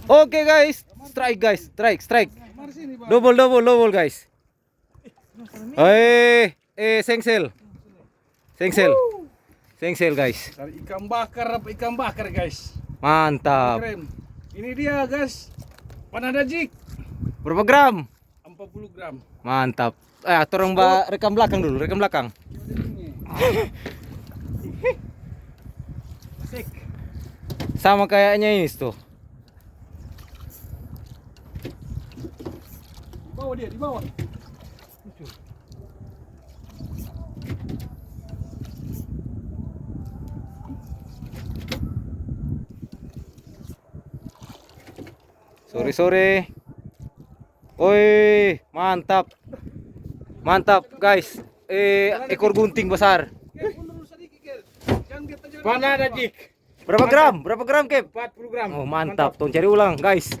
Oke guys, strike guys, strike. Double guys. Sengsel. Sengsel guys. Cari ikan bakar guys. Mantap. Keren. Ini dia guys. Panada jig Berapa gram? 40 gram. Mantap. Tolong rekam belakang dulu, rekam belakang. Asik. Sama kayaknya ini tuh. Di bawah dia, di bawah. Sore-sore. Woi, mantap. Mantap, guys. Ekor gunting besar. Panada jig. Berapa gram? Berapa gram, Kep? 40 gram. Oh, mantap. Tolong cari ulang, guys.